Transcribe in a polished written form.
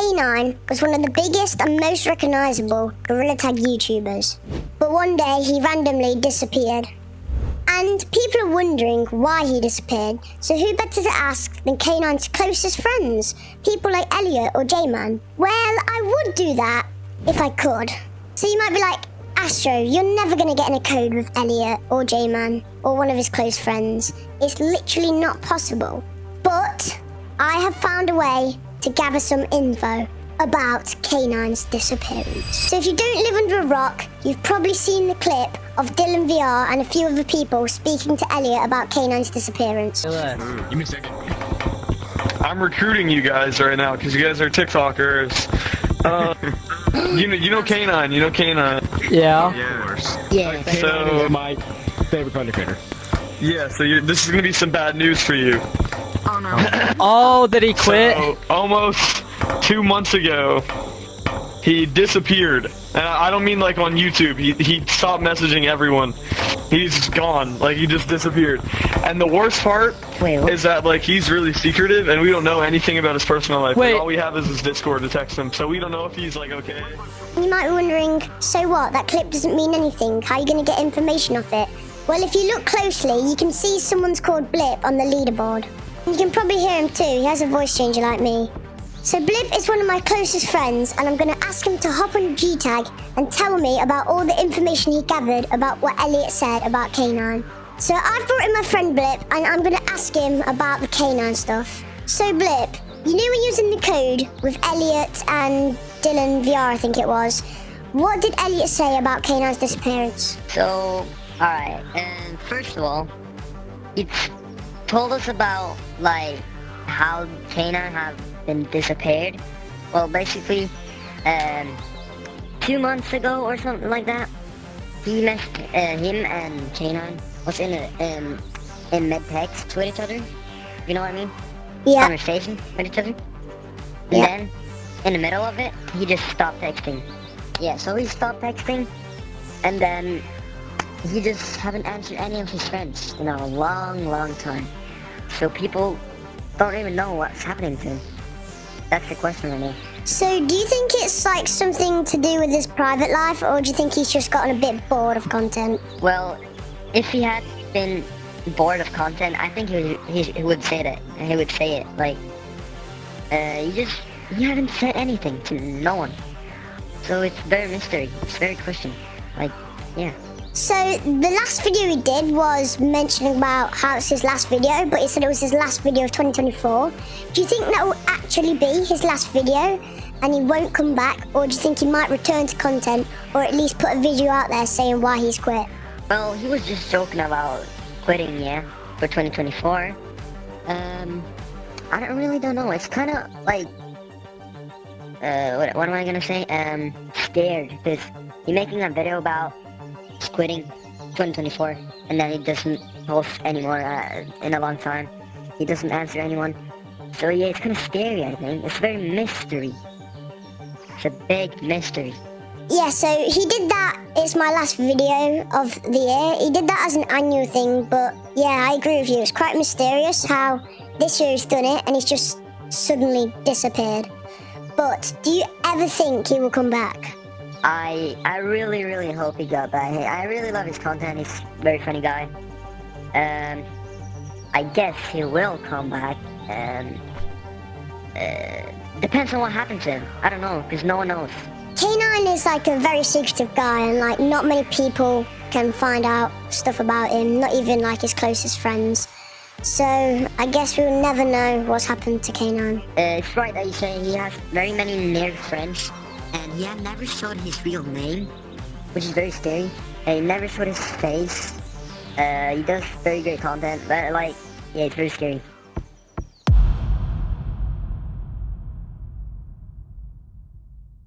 K9 was one of the biggest and most recognisable gorilla tag YouTubers. But one day he randomly disappeared. And people are wondering why he disappeared, so who better to ask than K9's closest friends, people like Elliot or J-Man? Well, I would do that if I could. So you might be like, Astro, you're never going to get in a code with Elliot or J-Man or one of his close friends. It's literally not possible. But I have found a way to gather some info about K9's disappearance. So if you don't live under a rock, you've probably seen the clip of Dylan VR and a few other people speaking to Elliot about K9's disappearance. Give me a second. I'm recruiting you guys right now because you guys are TikTokers. You know K9, you know K9. Yeah. Yeah, of course. Yeah. So My favorite content creator. yeah, so this is gonna be some bad news for you. Oh no. Oh, did he quit? So, almost 2 months ago, he disappeared. And I don't mean like on YouTube. He stopped messaging everyone. He's gone. Like, he just disappeared. And the worst part is that, like, he's really secretive, and we don't know anything about his personal life. Wait. Like, all we have is his Discord to text him, so we don't know if he's, like, okay. You might be wondering, so what? That clip doesn't mean anything. How are you going to get information off it? Well, if you look closely, you can see someone's called Blip on the leaderboard. You can probably hear him too. He has a voice changer like me. So Blip is one of my closest friends, and I'm going to ask him to hop on G-Tag and tell me about all the information he gathered about what Elliot said about K9. So I've brought in my friend Blip, and I'm going to ask him about the K9 stuff. So Blip, you knew when you was in the code with Elliot and Dylan VR, I think it was. What did Elliot say about K9's disappearance? So, alright, and first of all, he told us about, like, how K9 have been disappeared. Well, basically, 2 months ago or something like that, he messed, him and K9 was in mid-text with each other. You know what I mean? Yeah. Conversation with each other. And Yeah. then, in the middle of it, he just stopped texting. Yeah, so he stopped texting, and then he just haven't answered any of his friends in a long time. So people don't even know what's happening to him. That's the question right now. So do you think it's like something to do with his private life, or do you think he's just gotten a bit bored of content? Well, if he had been bored of content, I think he would say that. He would say it, like, you haven't said anything to no one. So it's very mystery. It's very question. Like, yeah. So the last video he did was mentioning about how it's his last video, but he said it was his last video of 2024. Do you think that will actually be his last video and he won't come back, or do you think he might return to content, or at least put a video out there saying why he's quit? Well, he was just joking about quitting, yeah, for 2024. I don't know. It's kind of like, what am I gonna say? Scared, because he's making a video about quitting 2024, and then he doesn't post anymore in a long time. He doesn't answer anyone. So yeah, it's kind of scary, I think. It's very mystery. It's a big mystery. Yeah, so he did that, it's my last video of the year. He did that as an annual thing, but yeah, I agree with you. It's quite mysterious how this year he's done it and he's just suddenly disappeared. But do you ever think he will come back? I really hope he got back. I really love his content. He's a very funny guy. I guess he will come back. Depends on what happens to him. I don't know, because no one knows. K9 is like a very secretive guy, and like not many people can find out stuff about him, not even like his closest friends. So I guess we'll never know what's happened to K9. It's right that you say he has very many near friends, and he had never showed his real name, which is very scary. He never showed his face. He does very great content, but like, yeah, it's very scary.